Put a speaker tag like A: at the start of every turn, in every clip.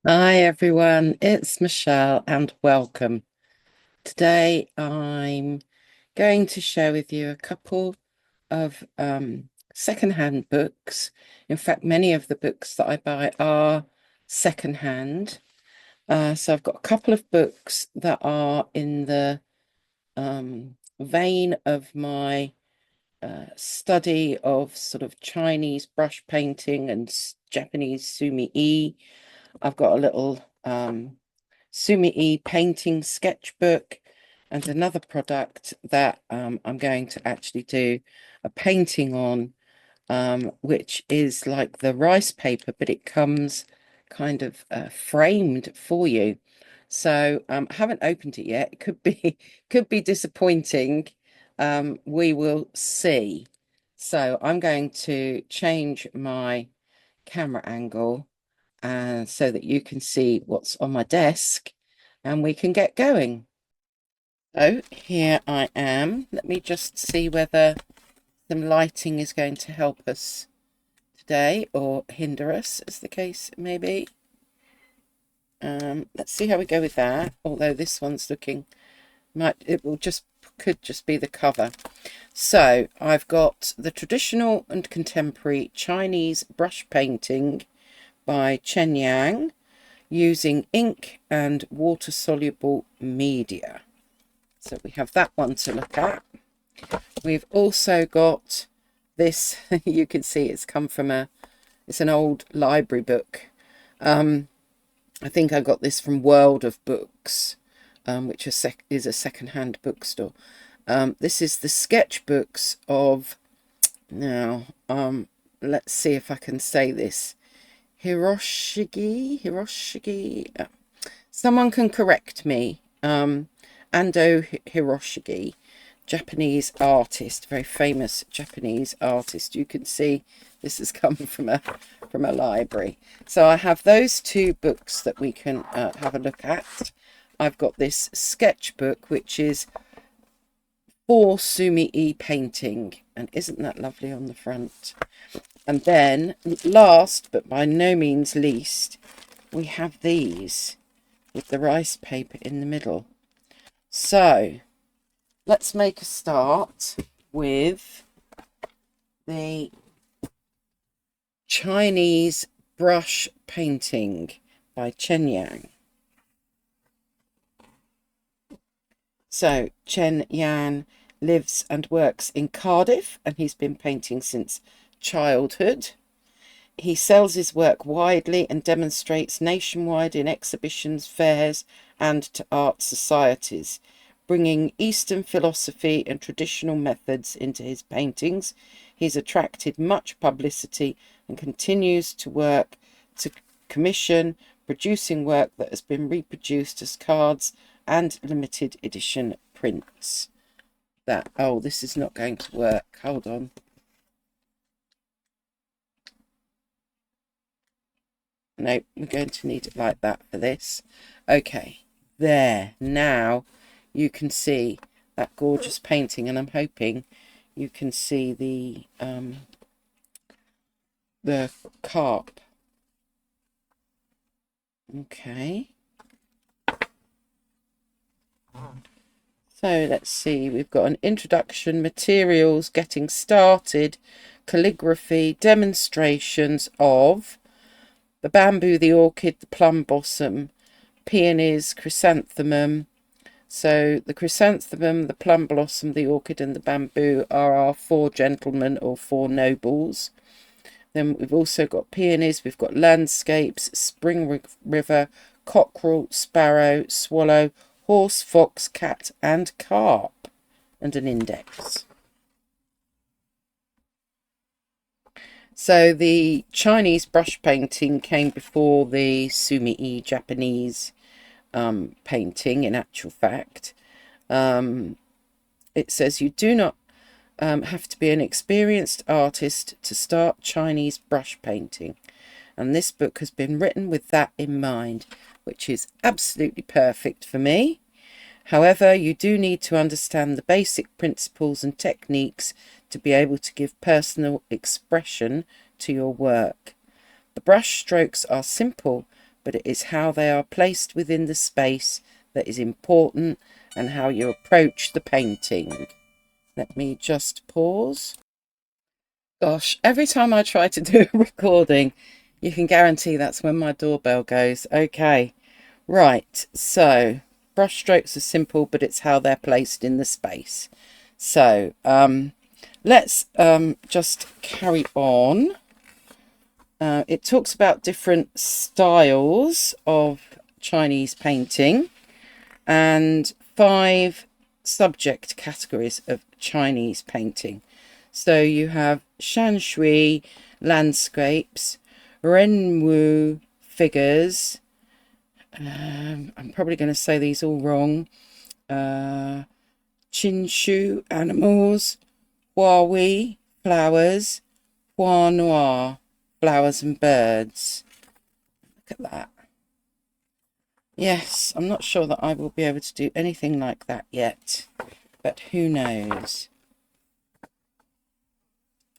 A: Hi everyone, it's Michelle and welcome. Today I'm going to share with you a couple of secondhand books. In fact, many of the books that I buy are secondhand. So I've got a couple of books that are in the vein of my study of sort of Chinese brush painting and Japanese sumi-e. I've got a little Sumi-e painting sketchbook and another product that I'm going to actually do a painting on, which is like the rice paper, but it comes kind of framed for you. So I haven't opened it yet. It could be could be disappointing. We will see. So I'm going to change my camera angle and so that you can see what's on my desk and we can get going. So here I am. Let me just see whether some lighting is going to help us today or hinder us, as the case may be. Let's see how we go with that. Although this one's looking, could just be the cover. So I've got the traditional and contemporary Chinese brush painting by Chen Yang, using ink and water-soluble media. So we have that one to look at. We've also got this, you can see it's come from it's an old library book. I think I got this from World of Books, which is a second-hand bookstore. This is the sketchbooks of, now, let's see if I can say this, Hiroshige. Someone can correct me. Ando Hiroshige, Japanese artist, very famous Japanese artist. You can see this has come from a library. So I have those two books that we can have a look at. I've got this sketchbook, which is for Sumi-e painting, and isn't that lovely on the front? And then, last but by no means least, we have these with the rice paper in the middle. So let's make a start with the Chinese brush painting by Chen Yang. So Chen Yan lives and works in Cardiff, and he's been painting since childhood. He sells his work widely and demonstrates nationwide in exhibitions, fairs, and to art societies, bringing Eastern philosophy and traditional methods into his paintings. He's attracted much publicity and continues to work to commission, producing work that has been reproduced as cards and limited edition prints. Oh, this is not going to work. Hold on. No, we're going to need it like that for this. Okay, there. Now you can see that gorgeous painting, and I'm hoping you can see the carp. Okay. So let's see, we've got an introduction, materials, getting started, calligraphy, demonstrations of the bamboo, the orchid, the plum blossom, peonies, chrysanthemum. So the chrysanthemum, the plum blossom, the orchid and the bamboo are our four gentlemen or four nobles. Then we've also got peonies, we've got landscapes, spring river, cockerel, sparrow, swallow, horse, fox, cat and carp, and an index. So the Chinese brush painting came before the Sumi-e Japanese painting, in actual fact. It says you do not have to be an experienced artist to start Chinese brush painting. And this book has been written with that in mind, which is absolutely perfect for me. However, you do need to understand the basic principles and techniques to be able to give personal expression to your work. The brush strokes are simple, but it is how they are placed within the space that is important, and how you approach the painting. Let me just pause. Gosh, every time I try to do a recording, you can guarantee that's when my doorbell goes. Okay, right, so brush strokes are simple, but it's how they're placed in the space. So let's just carry on. It talks about different styles of Chinese painting and 5 subject categories of Chinese painting. So you have Shanshui, landscapes, Renwu, figures. I'm probably going to say these all wrong. Qinshu, animals. Huawei, flowers. Hua Noir, flowers and birds. Look at that. Yes, I'm not sure that I will be able to do anything like that yet, but who knows.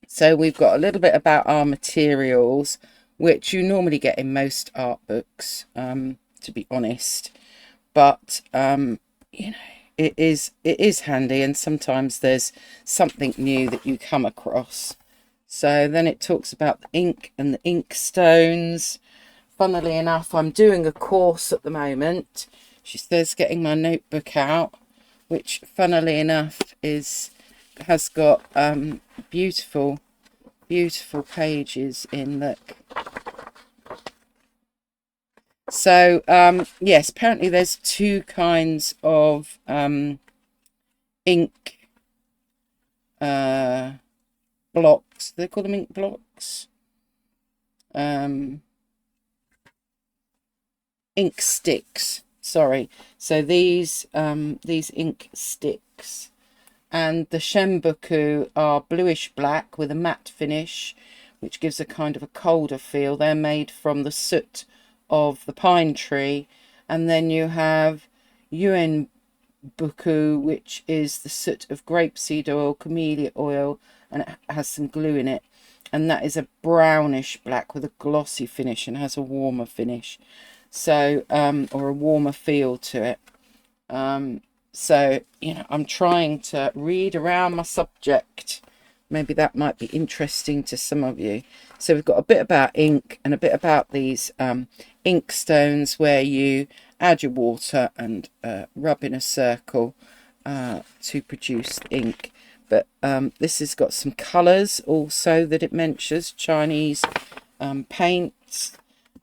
A: So we've got a little bit about our materials, which you normally get in most art books, to be honest. But you know, it is handy, and sometimes there's something new that you come across. So then it talks about the ink and the ink stones. Funnily enough, I'm doing a course at the moment. She says getting my notebook out, which funnily enough has got beautiful pages in. Look. So yes, apparently there's 2 kinds of ink blocks. They call them ink blocks. Ink sticks, sorry. So these ink sticks, and the Shenboku are bluish black with a matte finish, which gives a kind of a colder feel. They're made from the soot of the pine tree. And then you have Yuen Buku, which is the soot of grapeseed oil, camellia oil, and it has some glue in it. And that is a brownish black with a glossy finish and has a warmer finish. So, or a warmer feel to it. So, you know, I'm trying to read around my subject. Maybe that might be interesting to some of you. So we've got a bit about ink and a bit about these ink stones, where you add your water and rub in a circle to produce ink. But this has got some colours also that it mentions, Chinese paints.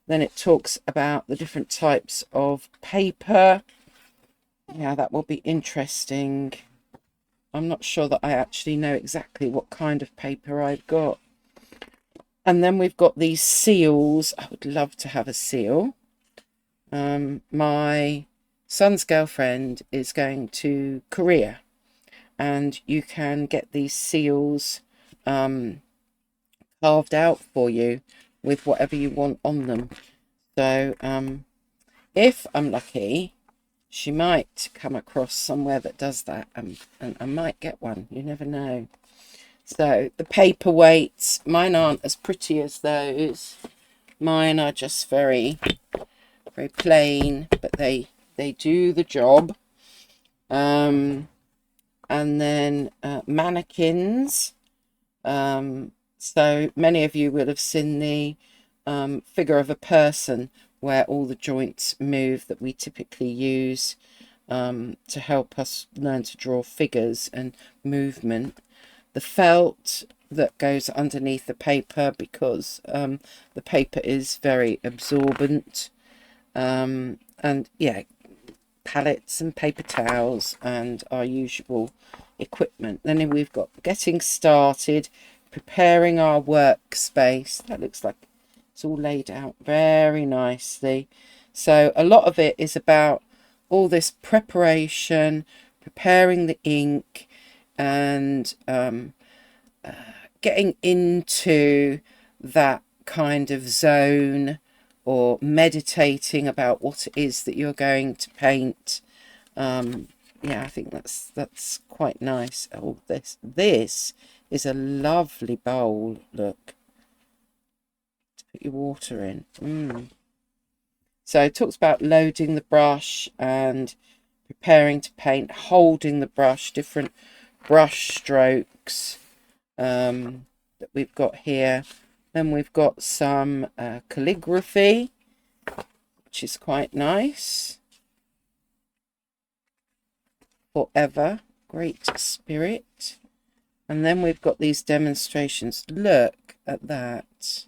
A: Then it talks about the different types of paper. Yeah, that will be interesting. I'm not sure that I actually know exactly what kind of paper I've got. And then we've got these seals. I would love to have a seal. My son's girlfriend is going to Korea, and you can get these seals carved out for you with whatever you want on them. So if I'm lucky, she might come across somewhere that does that, and I might get one. You never know. So the paperweights, mine aren't as pretty as those. Mine are just very plain, but they do the job. And then mannequins. So many of you will have seen the figure of a person where all the joints move, that we typically use to help us learn to draw figures and movement. The felt that goes underneath the paper, because the paper is very absorbent. And yeah, palettes and paper towels and our usual equipment. Then we've got getting started, preparing our workspace. That looks like it's all laid out very nicely. So a lot of it is about all this preparation, preparing the ink, and getting into that kind of zone, or meditating about what it is that you're going to paint. Yeah, I think that's quite nice. Oh, this is a lovely bowl. Look, to put your water in. So it talks about loading the brush and preparing to paint, holding the brush, different brush strokes that we've got here. Then we've got some calligraphy, which is quite nice. Forever, great spirit. And then we've got these demonstrations. Look at that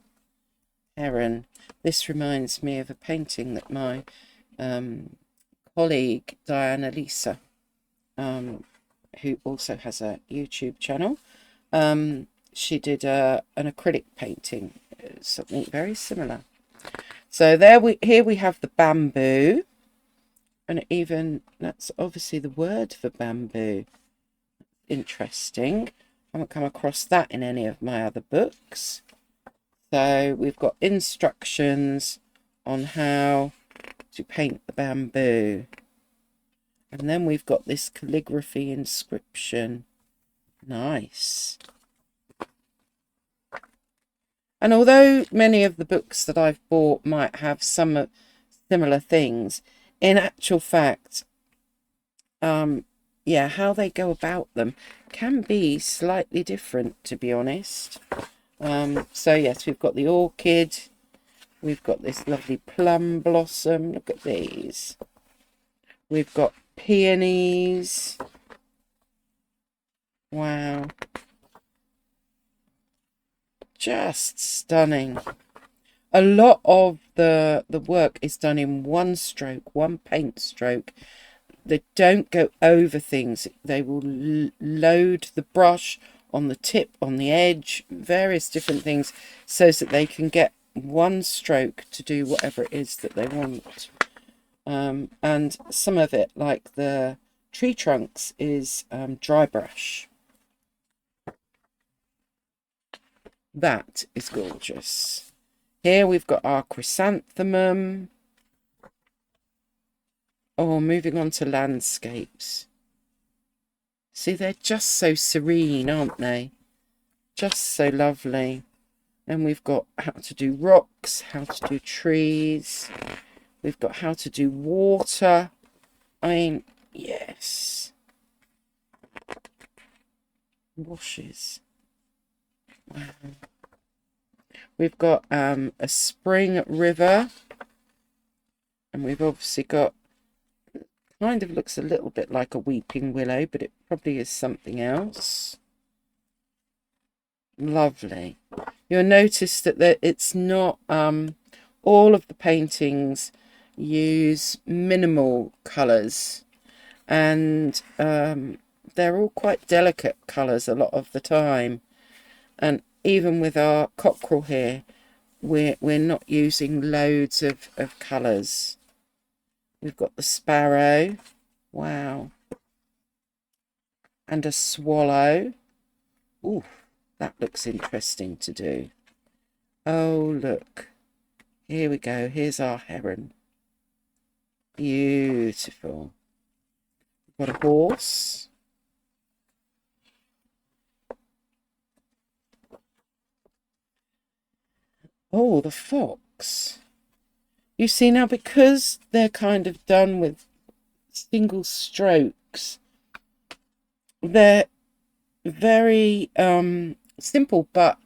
A: heron. This reminds me of a painting that my colleague Diana Lisa, who also has a YouTube channel, she did an acrylic painting, something very similar. So here we have the bamboo, and even that's obviously the word for bamboo. Interesting. I haven't come across that in any of my other books. So we've got instructions on how to paint the bamboo. And then we've got this calligraphy inscription. Nice. And although many of the books that I've bought might have some similar things, in actual fact, yeah, how they go about them can be slightly different, to be honest. So yes, we've got the orchid. We've got this lovely plum blossom. Look at these. We've got peonies. Wow. Just stunning. A lot of the work is done in one stroke, one paint stroke. They don't go over things. They will load the brush on the tip, on the edge, various different things, so that they can get one stroke to do whatever it is that they want. And some of it, like the tree trunks, is dry brush. That is gorgeous. Here we've got our chrysanthemum. Oh, moving on to landscapes. See, they're just so serene, aren't they? Just so lovely. And we've got how to do rocks, how to do trees. We've got how to do water. I mean, yes. Washes. Wow. We've got a spring river. And we've obviously got, kind of looks a little bit like a weeping willow, but it probably is something else. Lovely. You'll notice that it's not, all of the paintings use minimal colours, and they're all quite delicate colours a lot of the time. And even with our cockerel here, we're not using loads of colours. We've got the sparrow. Wow. And a swallow. Ooh, that looks interesting to do. Oh, look. Here we go. Here's our heron. Beautiful. We've got a horse. Oh, the fox. You see now, because they're kind of done with single strokes, they're very simple, but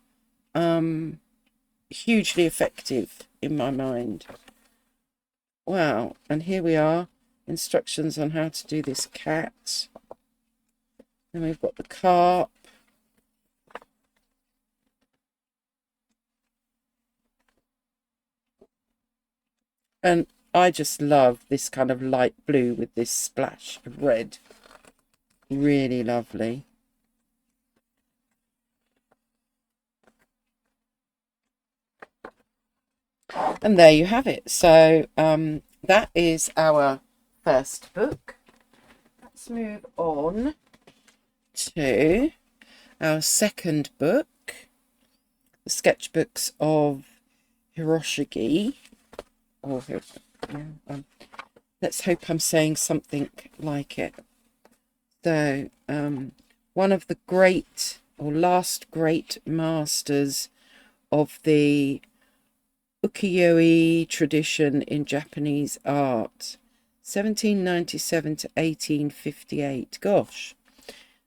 A: hugely effective in my mind. Wow. And here we are, instructions on how to do this cat. Then we've got the carp. And I just love this kind of light blue with this splash of red. Really lovely. And there you have it. So that is our first book. Let's move on to our second book, the sketchbooks of Hiroshige. Or let's hope I'm saying something like it. So one of the great or last great masters of the ukiyo-e tradition in Japanese art, 1797 to 1858. Gosh.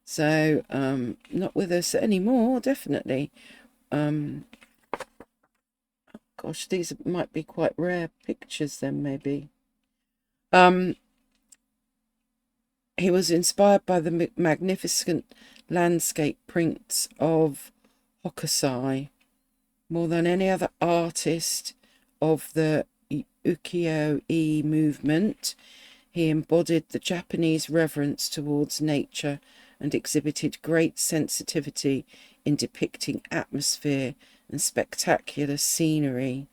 A: So, not with us anymore, definitely. Gosh, these might be quite rare pictures then, maybe. He was inspired by the magnificent landscape prints of Hokusai. More than any other artist of the ukiyo-e movement, he embodied the Japanese reverence towards nature and exhibited great sensitivity in depicting atmosphere and spectacular scenery.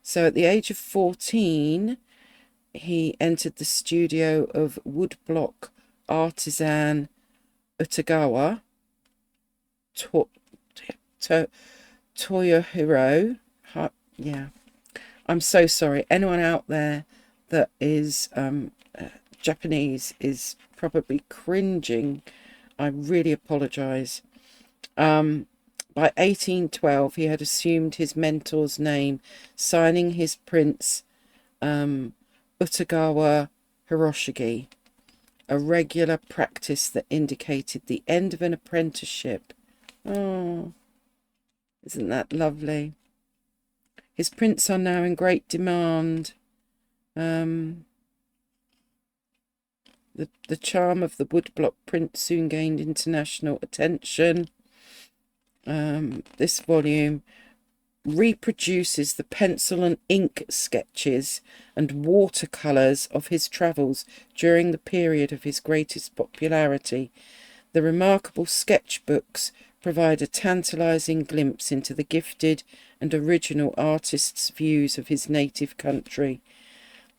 A: So at the age of 14, he entered the studio of woodblock artisan Utagawa Toyohiro. Yeah, I'm so sorry. Anyone out there that is Japanese is probably cringing. I really apologize. By 1812, he had assumed his mentor's name, signing his prints Utagawa Hiroshige, a regular practice that indicated the end of an apprenticeship. Oh, isn't that lovely? His prints are now in great demand. The charm of the woodblock print soon gained international attention. This volume reproduces the pencil and ink sketches and watercolours of his travels during the period of his greatest popularity. The remarkable sketchbooks provide a tantalising glimpse into the gifted and original artist's views of his native country.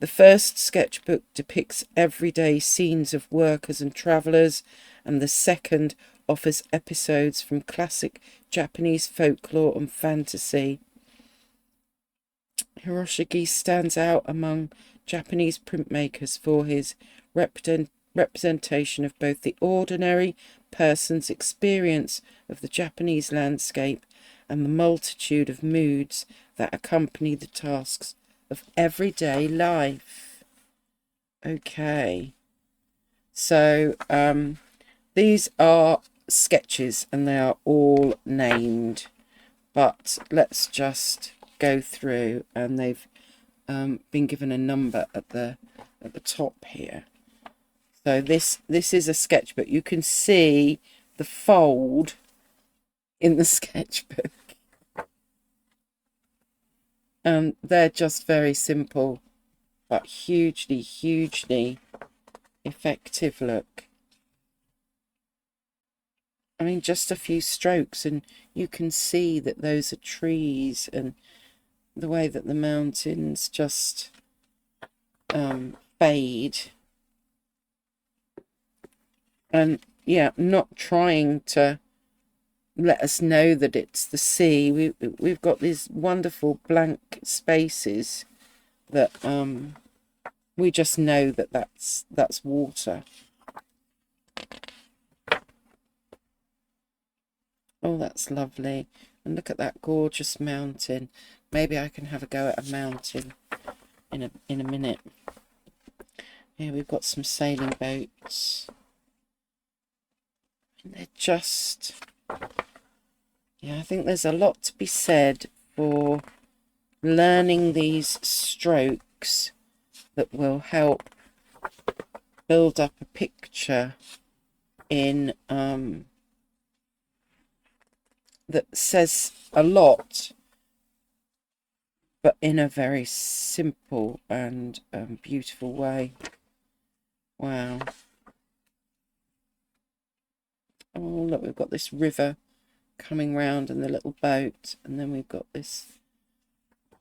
A: The first sketchbook depicts everyday scenes of workers and travellers, and the second offers episodes from classic Japanese folklore and fantasy. Hiroshige stands out among Japanese printmakers for his representation of both the ordinary person's experience of the Japanese landscape and the multitude of moods that accompany the tasks of everyday life. Okay, so these are sketches and they are all named, but let's just go through, and they've been given a number at the top here. So this is a sketchbook. You can see the fold in the sketchbook. They're just very simple, but hugely, hugely effective. Look. I mean, just a few strokes and you can see that those are trees, and the way that the mountains just fade. And yeah, not trying to let us know that it's the sea. We've got these wonderful blank spaces that we just know that that's water. Oh, that's lovely. And look at that gorgeous mountain. Maybe I can have a go at a mountain in a minute. Here we've got some sailing boats. And they're just... Yeah, I think there's a lot to be said for learning these strokes that will help build up a picture in that says a lot, but in a very simple and beautiful way. Wow. Oh, look, we've got this river coming round and the little boat, and then we've got this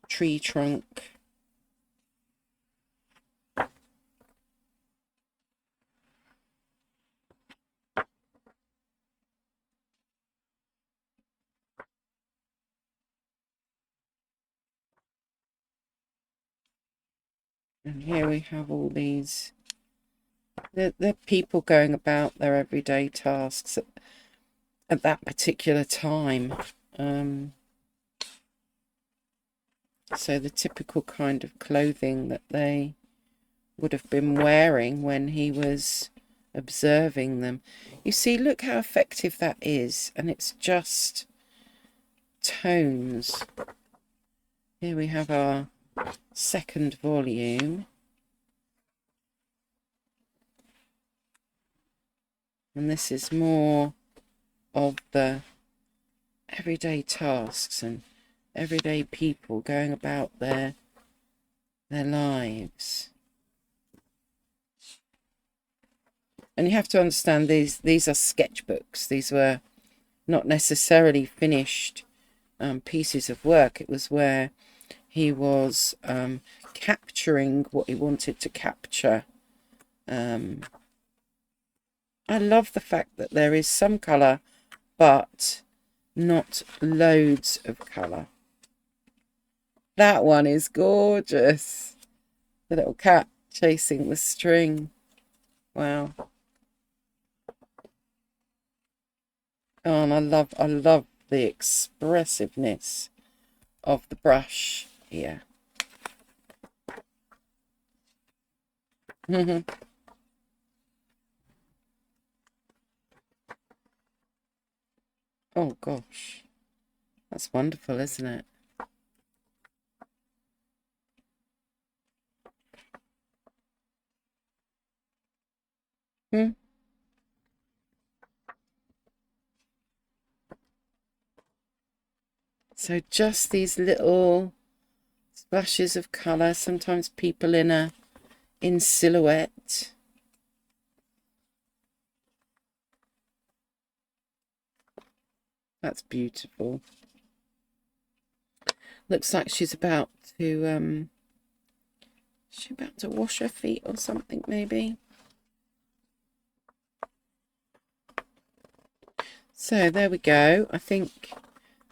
A: tree trunk. And here we have all these, they're people going about their everyday tasks at that particular time. So the typical kind of clothing that they would have been wearing when he was observing them. You see, look how effective that is, and it's just tones. Here we have our second volume, and this is more of the everyday tasks and everyday people going about their lives. And you have to understand these are sketchbooks. These were not necessarily finished pieces of work. It was where he was capturing what he wanted to capture. I love the fact that there is some colour, but not loads of colour. That one is gorgeous. The little cat chasing the string. Wow. Oh, and I love the expressiveness of the brush here. Oh gosh, that's wonderful, isn't it? Hmm. So just these little splashes of colour, sometimes people in silhouette. That's beautiful. Looks like she's about to wash her feet or something, maybe. So there we go. I think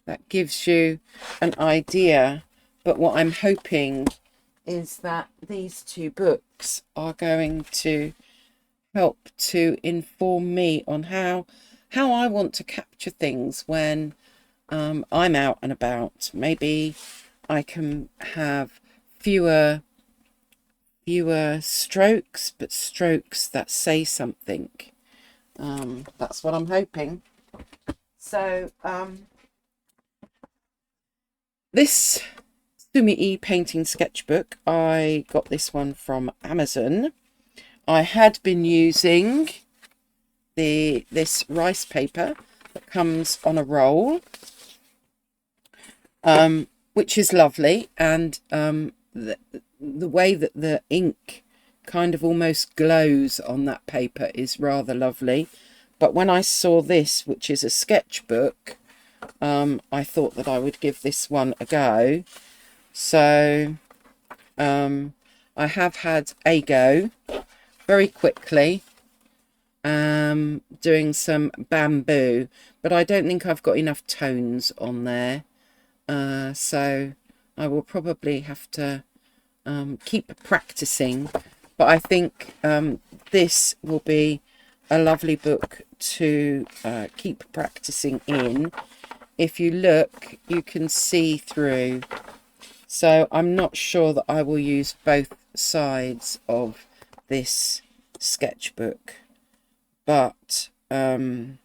A: that gives you an idea. But what I'm hoping is that these two books are going to help to inform me on how I want to capture things when I'm out and about. Maybe I can have fewer strokes, but strokes that say something. That's what I'm hoping. So this Sumi painting sketchbook, I got this one from Amazon. I had been using this rice paper that comes on a roll, which is lovely, and the way that the ink kind of almost glows on that paper is rather lovely. But when I saw this, which is a sketchbook, I thought that I would give this one a go. So I have had a go very quickly doing some bamboo, but I don't think I've got enough tones on there. So I will probably have to keep practicing. But I think this will be a lovely book to keep practicing in. If you look, you can see through. So I'm not sure that I will use both sides of this sketchbook. But you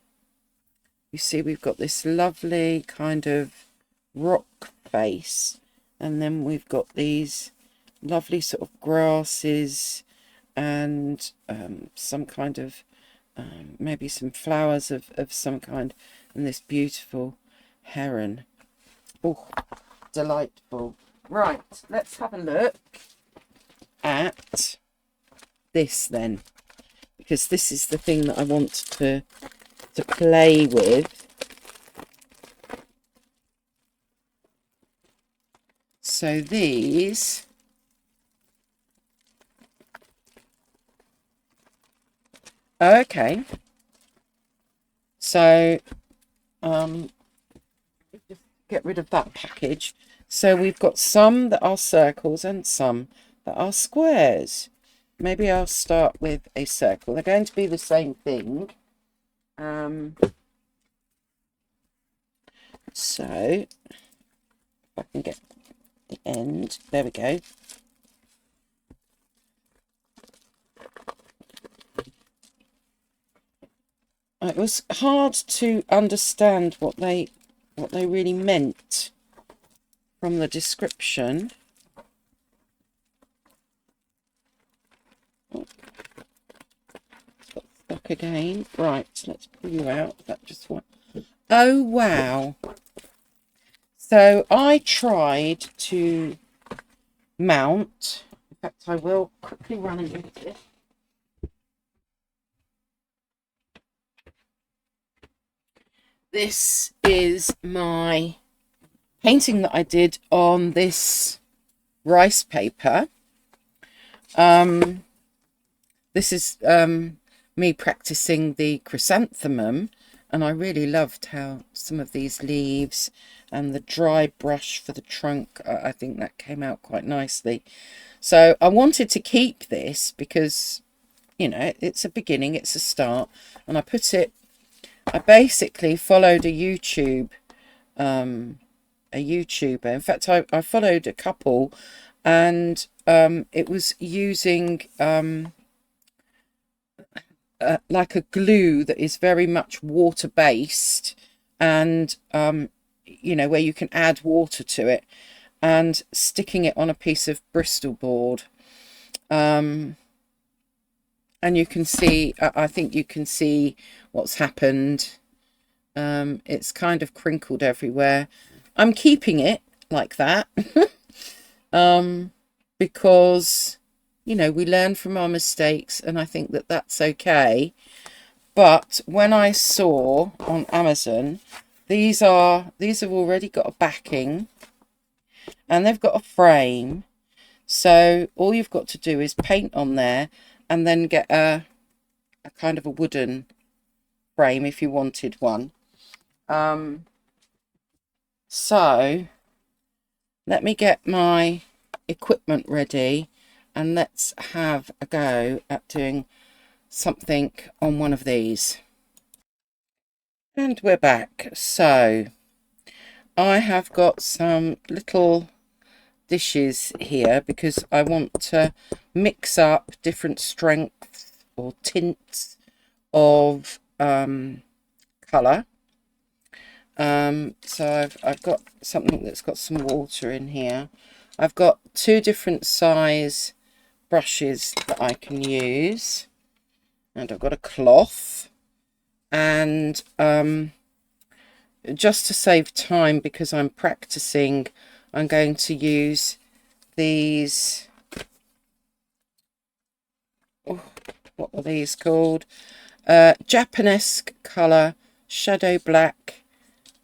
A: see we've got this lovely kind of rock face. And then we've got these lovely sort of grasses and some kind of maybe some flowers of some kind, and this beautiful heron. Oh, delightful. Right, let's have a look at this then, because this is the thing that I want to play with. So these okay. So just get rid of that package. So we've got some that are circles and some that are squares. Maybe I'll start with a circle. They're going to be the same thing. So if I can get the end. There we go. It was hard to understand what they really meant from the description. Oh, got stuck again. Right, let's pull you out. That just went. Oh wow! So I tried to mount. In fact, I will quickly run and get it. This is my painting that I did on this rice paper. This is me practicing the chrysanthemum, and I really loved how some of these leaves and the dry brush for the trunk, I think that came out quite nicely. So I wanted to keep this because, you know, it's a beginning, it's a start, and I basically followed a YouTuber. In fact, I followed a couple, and it was using like a glue that is very much water based, and you know, where you can add water to it, and sticking it on a piece of Bristol board. And you can see, I think you can see what's happened. It's kind of crinkled everywhere. I'm keeping it like that because, you know, we learn from our mistakes, and I think that that's okay. But when I saw on Amazon, these have already got a backing and they've got a frame. So all you've got to do is paint on there and then get a kind of a wooden frame if you wanted one. So let me get my equipment ready and let's have a go at doing something on one of these. And we're back. So I have got some little dishes here because I want to mix up different strengths or tints of colour. So I've got something that's got some water in here. I've got two different size brushes that I can use, and I've got a cloth, and just to save time, because I'm practicing, I'm going to use these, oh, what are these called? Japanese colour shadow black.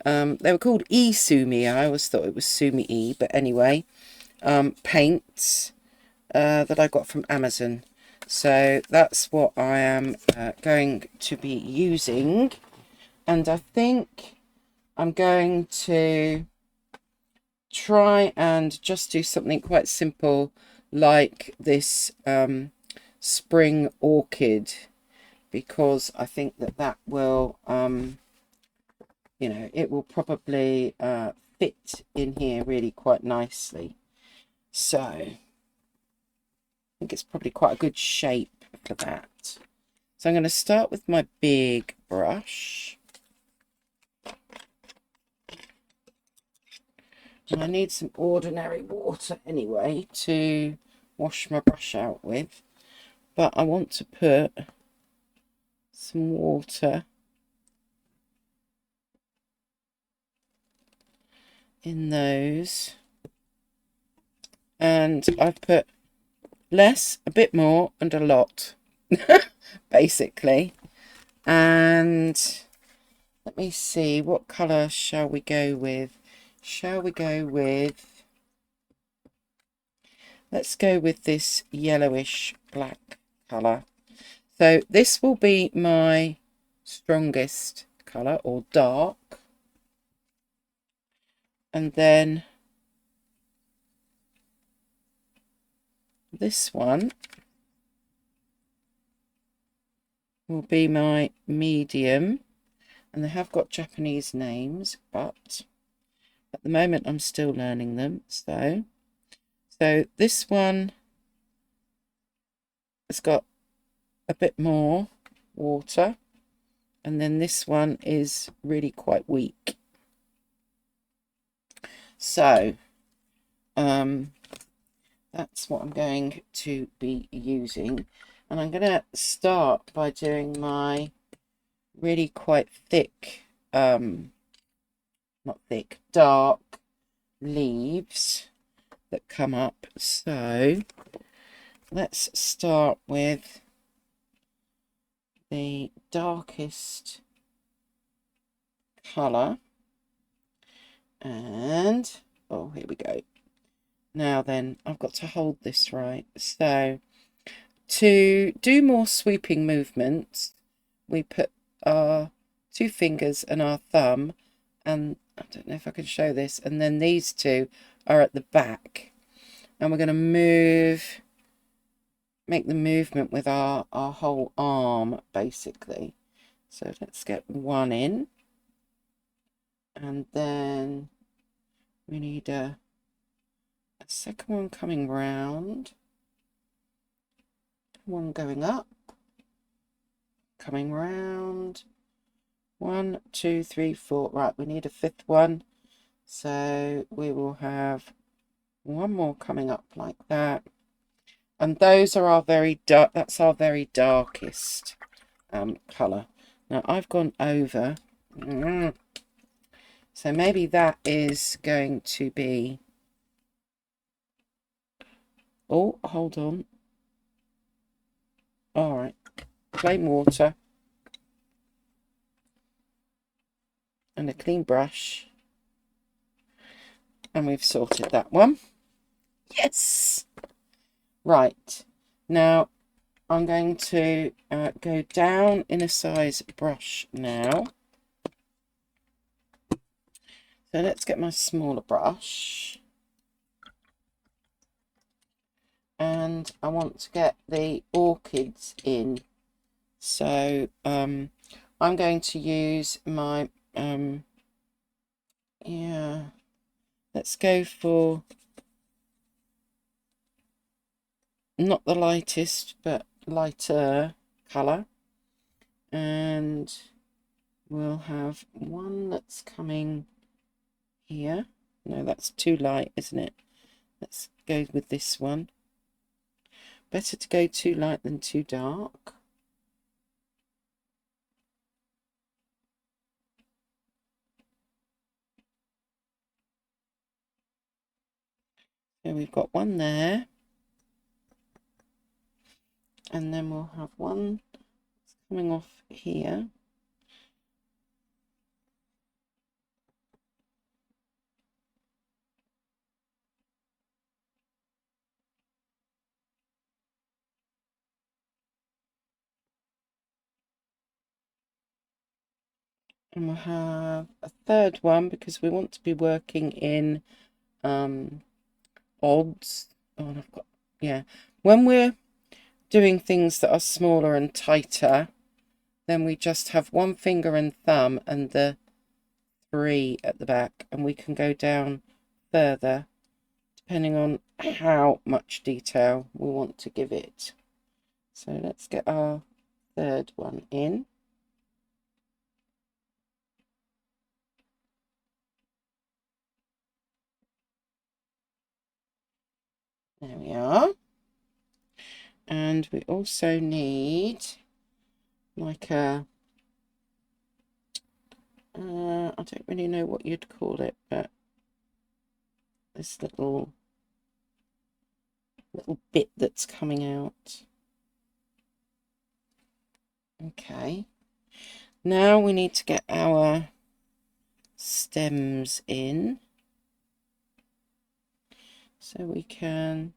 A: They were called Sumi. I always thought it was Sumi E, but anyway, paints that I got from Amazon. So that's what I am going to be using, and I think I'm going to try and just do something quite simple like this spring orchid, because I think that will you know, it will probably fit in here really quite nicely. So I think it's probably quite a good shape for that. So I'm going to start with my big brush. And I need some ordinary water anyway to wash my brush out with. But I want to put some water in those. And I've put less, a bit more, and a lot, basically. And let me see, what colour shall we go with? Let's go with this yellowish black colour. So this will be my strongest colour, or dark. And then this one will be my medium. And they have got Japanese names, but at the moment I'm still learning them. So So this one has got a bit more water, and then this one is really quite weak. So that's what I'm going to be using, and I'm going to start by doing my really quite thick, not thick, dark leaves that come up. So let's start with the darkest colour, and oh, here we go. Now then, I've got to hold this right. So to do more sweeping movements, we put our 2 fingers and our thumb, and I don't know if I can show this, and then these 2 are at the back, and we're going to make the movement with our whole arm, basically. So let's get 1 in, and then we need a second one coming round, one going up, coming round, 1, 2, 3, 4. Right, we need a 5th one, so we will have 1 more coming up like that, and those are our very dark. That's our very darkest colour. Now I've gone over, so maybe that is going to be. Oh, hold on. All right, plain water and a clean brush, and we've sorted that one. Yes. Right, now I'm going to go down in a size brush now. So let's get my smaller brush, and I want to get the orchids in. So I'm going to use my yeah, let's go for not the lightest but lighter colour, and we'll have one that's coming here. No, that's too light, isn't it? Let's go with this one. Better to go too light than too dark. So we've got one there, and then we'll have one coming off here. And we'll have a 3rd one because we want to be working in odds. Oh, and I've got, yeah. When we're doing things that are smaller and tighter, then we just have 1 finger and thumb and the 3 at the back, and we can go down further depending on how much detail we want to give it. So let's get our 3rd one in. There we are. And we also need like a, I don't really know what you'd call it, but this little bit that's coming out. Okay. Now we need to get our stems in. So we can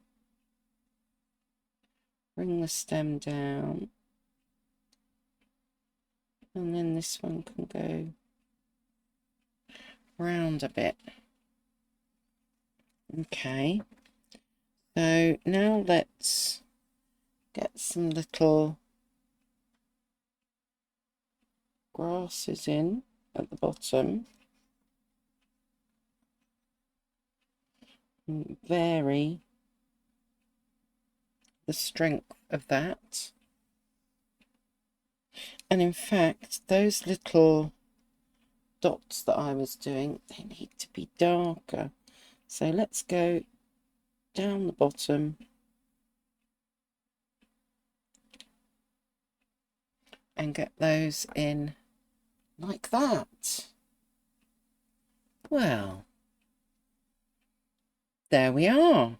A: bring the stem down, and then this one can go round a bit. Okay, so now let's get some little grasses in at the bottom and vary the strength of that. And in fact, those little dots that I was doing, they need to be darker. So let's go down the bottom and get those in like that. Well, there we are.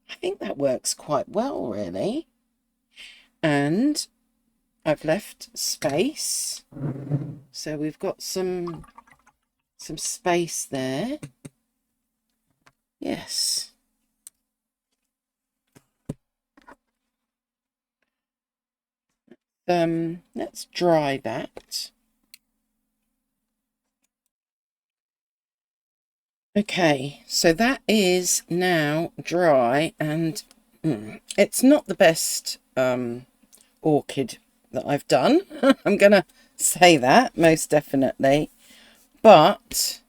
A: I think that works quite well, really. And I've left space, so we've got some space there. Yes. Let's dry that. Okay, so that is now dry, and it's not the best orchid that I've done. I'm gonna say that most definitely, but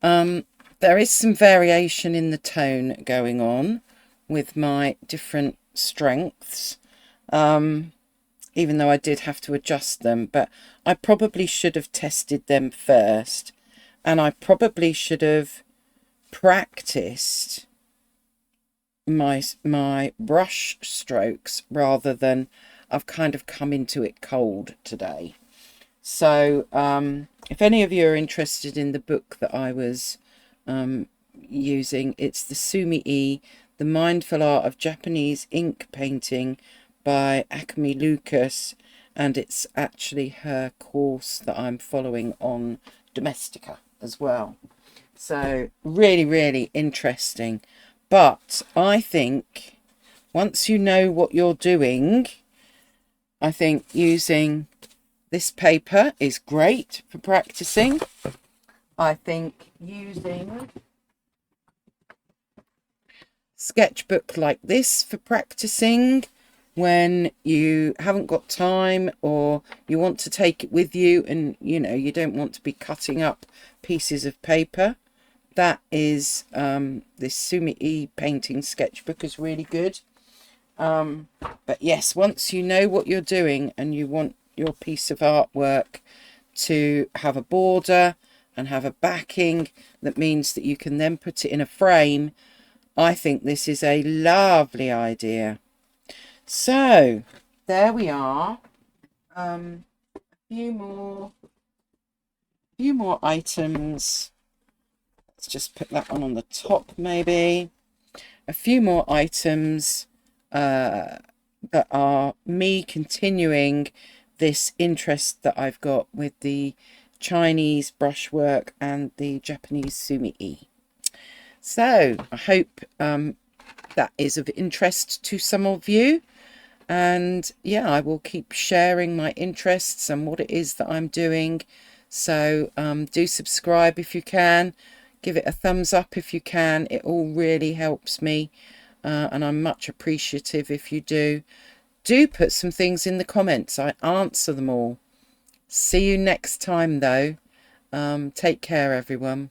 A: there is some variation in the tone going on with my different strengths, even though I did have to adjust them. But I probably should have tested them first, and I probably should have practiced my brush strokes rather than I've kind of come into it cold today. So if any of you are interested in the book that I was using, it's the Sumi, The Mindful Art of Japanese Ink Painting by Akemi Lucas, and it's actually her course that I'm following on Domestica as well. So really, really interesting. But I think once you know what you're doing, I think using this paper is great for practicing. I think using sketchbook like this for practicing when you haven't got time, or you want to take it with you and you don't want to be cutting up pieces of paper, that is this Sumi painting sketchbook is really good. But yes, once you know what you're doing and you want your piece of artwork to have a border and have a backing, that means that you can then put it in a frame, I think this is a lovely idea. So there we are. A few more items. Let's just put that one on the top, maybe. A few more items that are me continuing this interest that I've got with the Chinese brushwork and the Japanese Sumi. So I hope that is of interest to some of you. And yeah, I will keep sharing my interests and what it is that I'm doing. So do subscribe if you can. Give it a thumbs up if you can. It all really helps me. And I'm much appreciative if you do. Do put some things in the comments. I answer them all. See you next time, though. Take care, everyone.